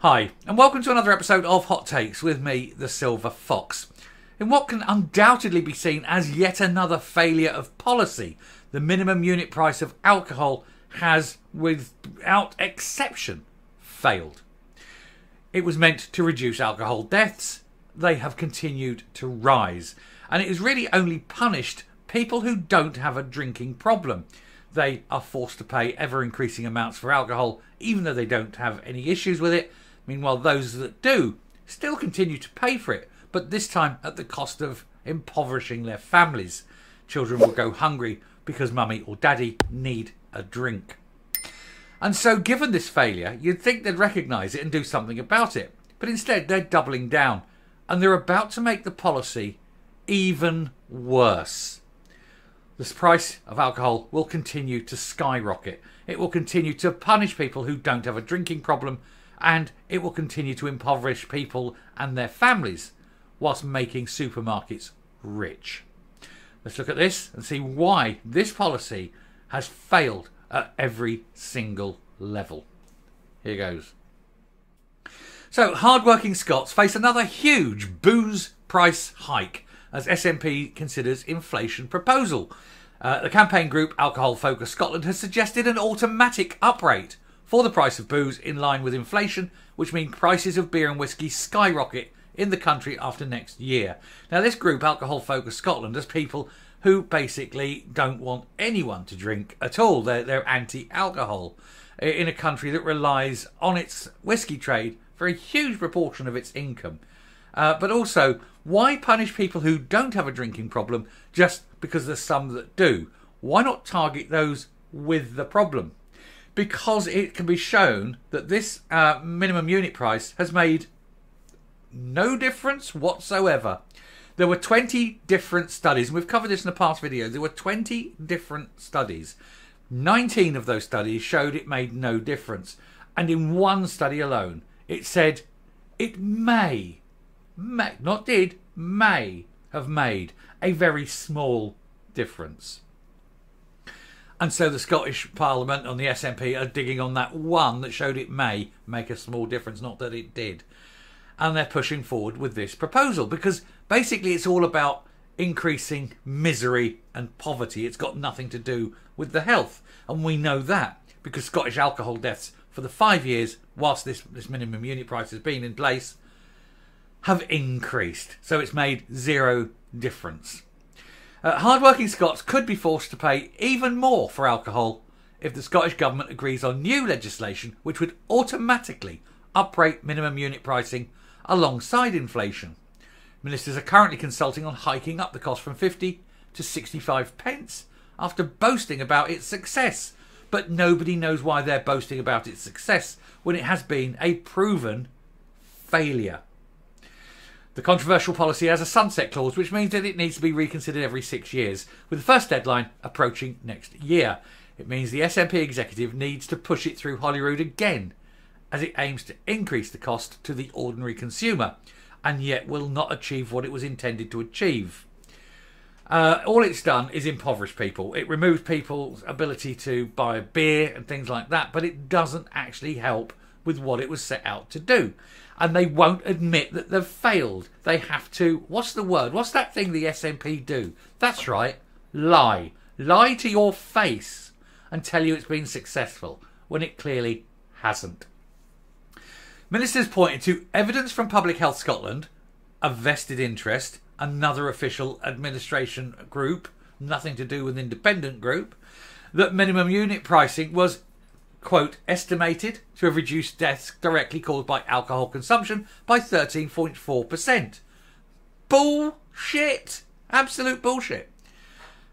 Hi, and welcome to another episode of Hot Takes with me, the Silver Fox. In what can undoubtedly be seen as yet another failure of policy, the minimum unit price of alcohol has, without exception, failed. It was meant to reduce alcohol deaths. They have continued to rise. And it has really only punished people who don't have a drinking problem. They are forced to pay ever-increasing amounts for alcohol, even though they don't have any issues with it. Meanwhile, those that do still continue to pay for it, but this time at the cost of impoverishing their families. Children will go hungry because mummy or daddy need a drink. And so, given this failure, you'd think they'd recognise it and do something about it. But instead, they're doubling down, and they're about to make the policy even worse. The price of alcohol will continue to skyrocket. It will continue to punish people who don't have a drinking problem, and it will continue to impoverish people and their families whilst making supermarkets rich. Let's look at this and see why this policy has failed at every single level. Here goes. So, hard-working Scots face another huge booze price hike as SNP considers inflation proposal. The campaign group Alcohol Focus Scotland has suggested an automatic uprate for the price of booze in line with inflation, which means prices of beer and whiskey skyrocket in the country after next year. Now, this group, Alcohol Focus Scotland, has people who basically don't want anyone to drink at all. They're anti-alcohol in a country that relies on its whiskey trade for a huge proportion of its income. But also, why punish people who don't have a drinking problem just because there's some that do? Why not target those with the problem? Because it can be shown that this minimum unit price has made no difference whatsoever. There were 20 different studies, and we've covered this in a past video. There were 20 different studies. 19 of those studies showed it made no difference. And in one study alone, it said it may have made a very small difference. And so the Scottish Parliament and the SNP are digging on that one that showed it may make a small difference, not that it did. And they're pushing forward with this proposal because basically it's all about increasing misery and poverty. It's got nothing to do with the health. And we know that because Scottish alcohol deaths for the 5 years whilst this minimum unit price has been in place have increased. So it's made zero difference. Hard-working Scots could be forced to pay even more for alcohol if the Scottish Government agrees on new legislation which would automatically uprate minimum unit pricing alongside inflation. Ministers are currently consulting on hiking up the cost from 50 to 65 pence after boasting about its success. But nobody knows why they're boasting about its success when it has been a proven failure. The controversial policy has a sunset clause, which means that it needs to be reconsidered every 6 years, with the first deadline approaching next year. It means the SNP executive needs to push it through Holyrood again, as it aims to increase the cost to the ordinary consumer, and yet will not achieve what it was intended to achieve. All it's done is impoverish people. It removes people's ability to buy beer and things like that, but it doesn't actually help with what it was set out to do. And they won't admit that they've failed. They have to, what's the word? What's that thing the SNP do? That's right, lie. Lie to your face and tell you it's been successful when it clearly hasn't. Ministers pointed to evidence from Public Health Scotland, a vested interest, another official administration group, nothing to do with independent group, that minimum unit pricing was, quote, estimated to have reduced deaths directly caused by alcohol consumption by 13.4%. Bullshit! Absolute bullshit.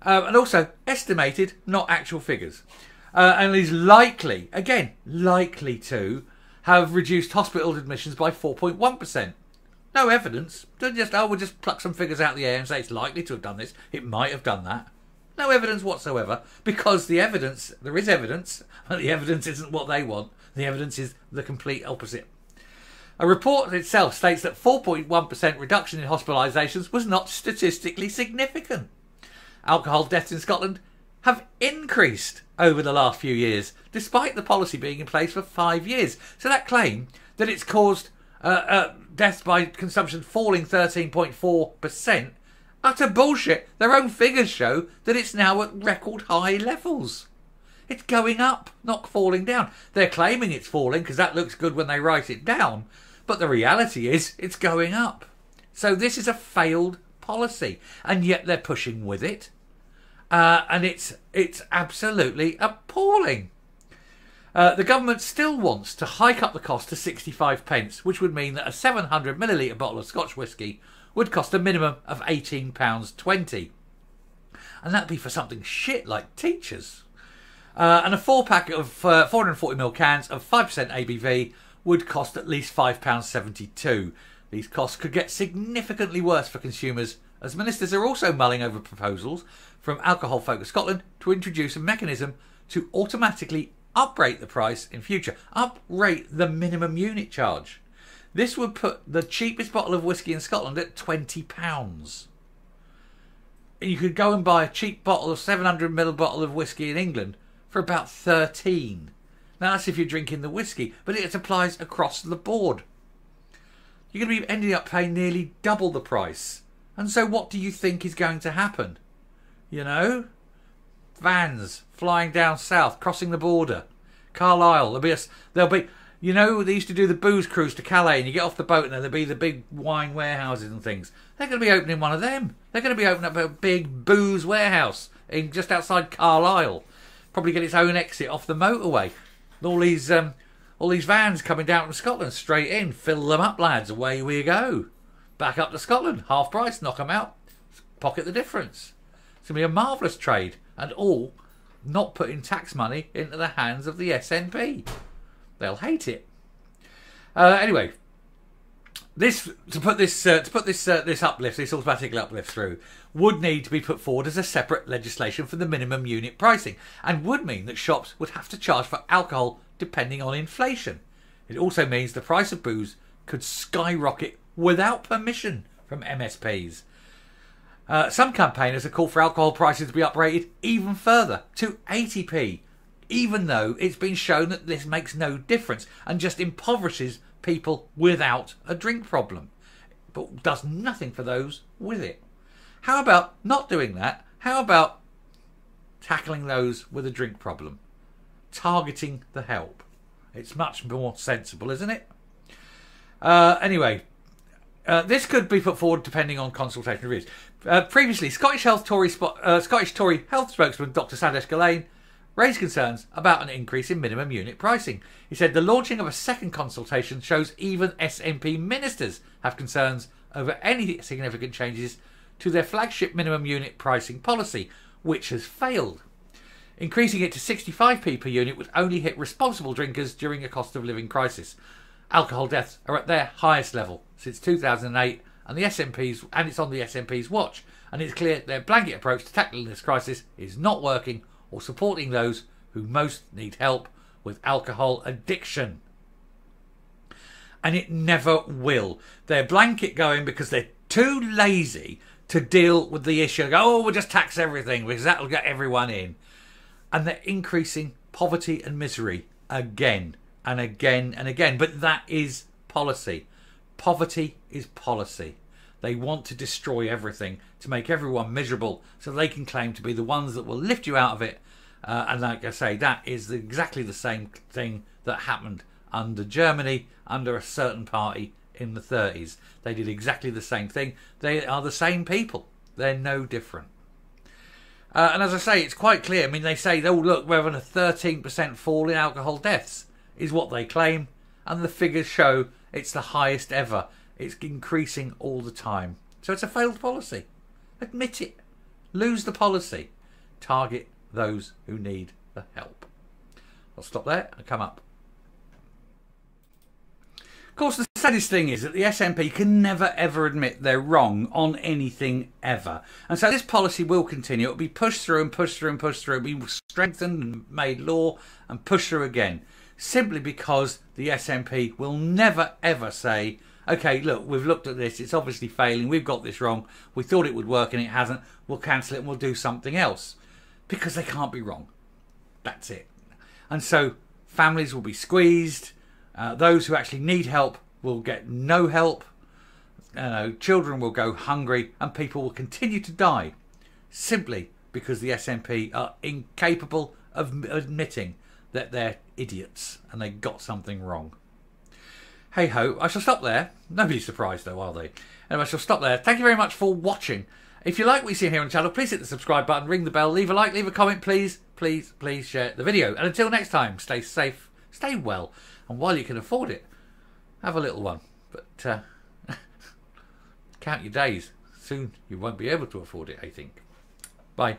And also, estimated, not actual figures. And is likely, again, likely to have reduced hospital admissions by 4.1%. No evidence. We'll just pluck some figures out of the air and say it's likely to have done this. It might have done that. No evidence whatsoever, because there is evidence, but the evidence isn't what they want. The evidence is the complete opposite. A report itself states that 4.1% reduction in hospitalisations was not statistically significant. Alcohol deaths in Scotland have increased over the last few years, despite the policy being in place for 5 years. So that claim that it's caused deaths by consumption falling 13.4%. Utter bullshit. Their own figures show that it's now at record high levels. It's going up, not falling down. They're claiming it's falling because that looks good when they write it down. But the reality is it's going up. So this is a failed policy. And yet they're pushing with it. And it's absolutely appalling. The government still wants to hike up the cost to 65 pence, which would mean that a 700 millilitre bottle of Scotch whisky would cost a minimum of £18.20. And that'd be for something shit like teachers. And a 4-pack of 440ml cans of 5% ABV would cost at least £5.72. These costs could get significantly worse for consumers, as ministers are also mulling over proposals from Alcohol Focus Scotland to introduce a mechanism to automatically uprate the price in future. Uprate the minimum unit charge. This would put the cheapest bottle of whisky in Scotland at £20. And you could go and buy a cheap bottle of 700ml bottle of whisky in England for about 13. Now that's if you're drinking the whisky, but it applies across the board. You're going to be ending up paying nearly double the price. And so what do you think is going to happen? You know? Vans flying down south, crossing the border. Carlisle, there'll be you know, they used to do the booze cruise to Calais and you get off the boat and there'll be the big wine warehouses and things. They're going to be opening one of them. They're going to be opening up a big booze warehouse in just outside Carlisle. Probably get its own exit off the motorway. All these vans coming down from Scotland straight in. Fill them up, lads. Away we go. Back up to Scotland. Half price. Knock them out. Pocket the difference. It's going to be a marvellous trade. And all not putting tax money into the hands of the SNP. They'll hate it. Anyway, this automatic uplift through would need to be put forward as a separate legislation for the minimum unit pricing, and would mean that shops would have to charge for alcohol depending on inflation. It also means the price of booze could skyrocket without permission from MSPs. Some campaigners have called for alcohol prices to be uprated even further to 80p, even though it's been shown that this makes no difference and just impoverishes people without a drink problem, but does nothing for those with it. How about not doing that? How about tackling those with a drink problem? Targeting the help. It's much more sensible, isn't it? Anyway, this could be put forward depending on consultation reviews. Previously, Scottish Tory health spokesman Dr. Sandesh Gillane raised concerns about an increase in minimum unit pricing. He said the launching of a second consultation shows even SNP ministers have concerns over any significant changes to their flagship minimum unit pricing policy, which has failed. Increasing it to 65p per unit would only hit responsible drinkers during a cost of living crisis. Alcohol deaths are at their highest level since 2008, and it's on the SNP's watch. And it's clear their blanket approach to tackling this crisis is not working or supporting those who most need help with alcohol addiction. And it never will. They're blanket going because they're too lazy to deal with the issue. We'll just tax everything because that'll get everyone in. And they're increasing poverty and misery again and again and again. But that is policy. Poverty is policy. They want to destroy everything to make everyone miserable so they can claim to be the ones that will lift you out of it. And like I say, that is exactly the same thing that happened under Germany, under a certain party in the 30s. They did exactly the same thing. They are the same people. They're no different. And as I say, it's quite clear. I mean, they say, look, we're having a 13% fall in alcohol deaths, is what they claim. And the figures show it's the highest ever. It's increasing all the time. So it's a failed policy. Admit it. Lose the policy. Target those who need the help. I'll stop there and come up. Of course, the saddest thing is that the SNP can never ever admit they're wrong on anything ever. And so this policy will continue. It'll be pushed through and pushed through and pushed through. It'll be strengthened and made law and pushed through again. Simply because the SNP will never ever say, OK, look, we've looked at this. It's obviously failing. We've got this wrong. We thought it would work and it hasn't. We'll cancel it and we'll do something else. Because they can't be wrong. That's it. And so families will be squeezed. Those who actually need help will get no help. Children will go hungry, and people will continue to die simply because the SNP are incapable of admitting that they're idiots and they got something wrong. Hey ho, I shall stop there. Nobody's surprised though, are they? Anyway, I shall stop there. Thank you very much for watching. If you like what you see here on the channel, please hit the subscribe button, ring the bell, leave a like, leave a comment, please share the video. And until next time, stay safe, stay well, and while you can afford it, have a little one. But count your days. Soon you won't be able to afford it, I think. Bye.